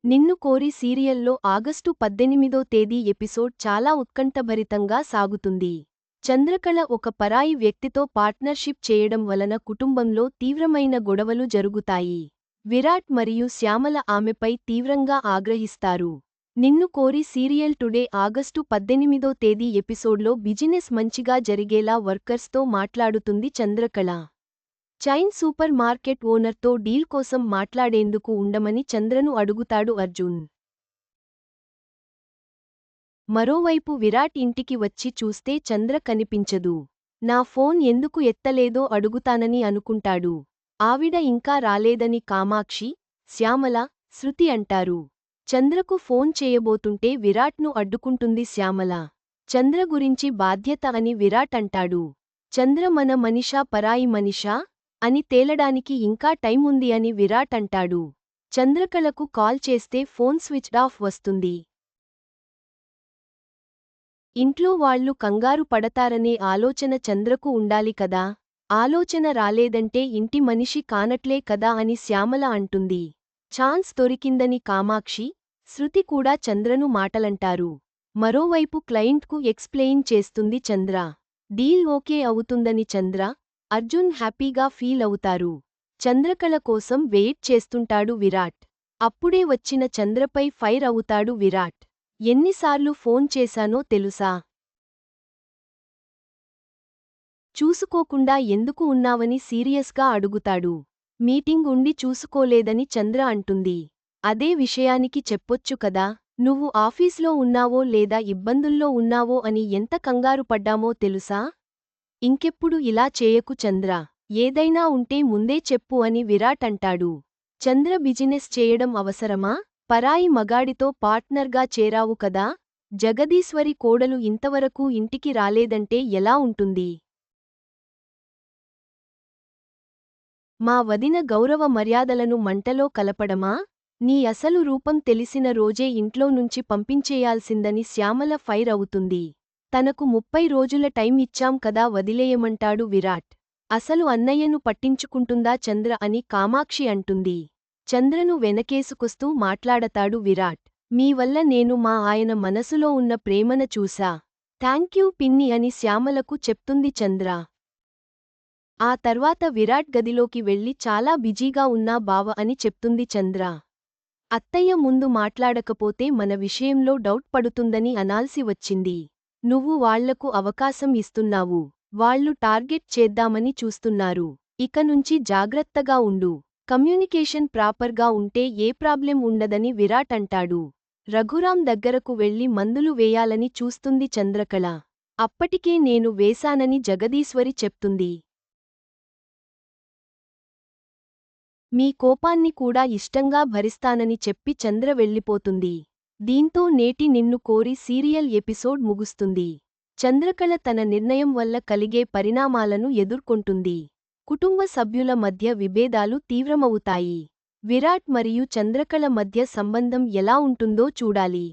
నిన్ను కోరి సీరియల్లో ఆగస్టు 18వ తేదీ ఎపిసోడ్ చాలా ఉత్కంఠభరితంగా సాగుతుంది. చంద్రకళ ఒక పరాయి వ్యక్తితో పార్ట్నర్షిప్ చేయడం వలన కుటుంబంలో తీవ్రమైన గొడవలు జరుగుతాయి. విరాట్ మరియు శ్యామల ఆమెపై తీవ్రంగా ఆగ్రహిస్తారు. నిన్ను కోరి సీరియల్ టుడే ఆగస్టు 18వ తేదీ ఎపిసోడ్లో బిజినెస్ మంచిగా జరిగేలా వర్కర్స్తో మాట్లాడుతుంది చంద్రకళ. చైన్ సూపర్ మార్కెట్ ఓనర్తో డీల్ కోసం మాట్లాడేందుకు ఉండమని చంద్రను అడుగుతాడు అర్జున్. మరోవైపు విరాట్ ఇంటికి వచ్చి చూస్తే చంద్ర కనిపించదు. నా ఫోన్ ఎందుకు ఎత్తలేదో అడుగుతానని అనుకుంటాడు. ఆవిడ ఇంకా రాలేదని కామాక్షి, శ్యామల, శృతి అంటారు. చంద్రకు ఫోన్ చేయబోతుంటే విరాట్ను అడ్డుకుంటుంది శ్యామల. చంద్ర గురించి బాధ్యత అని విరాట్ అంటాడు. చంద్ర మన మనిషా పరాయి మనిషా అని తేలడానికి ఇంకా టైం ఉంది అని విరాట్ అంటాడు. చంద్రకళకు కాల్ చేస్తే ఫోన్ స్విచ్డ్ ఆఫ్ వస్తుంది. ఇంట్లో వాళ్లు కంగారు పడతారనే ఆలోచన చంద్రకు ఉండాలి కదా. ఆలోచన రాలేదంటే ఇంటి మనిషి కానట్లే కదా అని శ్యామల అంటుంది. ఛాన్స్ దొరికిందని కామాక్షి, శృతి కూడా చంద్రను మాటలంటారు. మరోవైపు క్లయింట్కు ఎక్స్ప్లెయిన్ చేస్తుంది చంద్ర. డీల్ ఓకే అవుతుందని చంద్ర, అర్జున్ హ్యాపీగా ఫీల్ అవుతారు. చంద్రకళ కోసం వెయిట్ చేస్తుంటాడు విరాట్. అప్పుడే వచ్చిన చంద్రపై ఫైర్ అవుతాడు విరాట్. ఎన్నిసార్లు ఫోన్ చేశానో తెలుసా? చూసుకోకుండా ఎందుకు ఉన్నావని సీరియస్గా అడుగుతాడు. మీటింగ్ ఉండి చూసుకోలేదని చంద్ర అంటుంది. అదే విషయానికి చెప్పొచ్చు కదా. నువ్వు ఆఫీస్లో ఉన్నావో లేదా ఇబ్బందుల్లో ఉన్నావో అని ఎంత కంగారు పడ్డామో తెలుసా? ఇంకెప్పుడు ఇలా చేయకు చంద్ర. ఏదైనా ఉంటే ముందే చెప్పు అని విరాట్ అంటాడు. చంద్ర బిజినెస్ చేయడం అవసరమా? పరాయి మగాడితో పార్ట్నర్గా చేరావు కదా. జగదీశ్వరి కోడలు ఇంతవరకు ఇంటికి రాలేదంటే ఎలా ఉంటుంది? మా వదిన గౌరవ మర్యాదలను మంటలో కలపడమా? నీ అసలు రూపం తెలిసిన రోజే ఇంట్లో నుంచి పంపించేయాల్సిందని శ్యామల ఫైర్ అవుతుంది. తనకు 30 రోజుల టైం ఇచ్చాం కదా వదిలేయమంటాడు విరాట్. అసలు అన్నయ్యను పట్టించుకుంటుందా చంద్ర అని కామాక్షి అంటుంది. చంద్రను వెనకేసుకొస్తూ మాట్లాడతాడు విరాట్. మీ వల్ల నేను మా ఆయన మనసులో ఉన్న ప్రేమన చూసా. థాంక్యూ పిన్ని అని శ్యామలకు చెప్తుంది చంద్ర. ఆ తర్వాత విరాట్ గదిలోకి వెళ్లి చాలా బిజీగా ఉన్నా బావ అని చెప్తుంది చంద్ర. అత్తయ్య ముందు మాట్లాడకపోతే మన విషయంలో డౌట్ పడుతుందని అనాల్సి వచ్చింది. నువ్వు వాళ్లకు అవకాశం ఇస్తున్నావు. వాళ్లు టార్గెట్ చేద్దామని చూస్తున్నారు. ఇక నుంచి జాగ్రత్తగా ఉండు. కమ్యూనికేషన్ ప్రాపర్గా ఉంటే ఏ ప్రాబ్లెం ఉండదని విరాట్ అంటాడు. రఘురాం దగ్గరకు వెళ్లి మందులు వేయాలని చూస్తుంది చంద్రకళ. అప్పటికే నేను వేశానని జగదీశ్వరి చెప్తుంది. మీ కోపాన్ని కూడా ఇష్టంగా భరిస్తానని చెప్పి చంద్ర వెళ్ళిపోతుంది. దీంతో నేటి నిన్ను కోరి సీరియల్ ఎపిసోడ్ ముగుస్తుంది. చంద్రకళ తన నిర్ణయం వల్ల కలిగే పరిణామాలను ఎదుర్కొంటుంది. కుటుంబ సభ్యుల మధ్య విభేదాలు తీవ్రమవుతాయి. విరాట్ మరియు చంద్రకళ మధ్య సంబంధం ఎలా ఉంటుందో చూడాలి.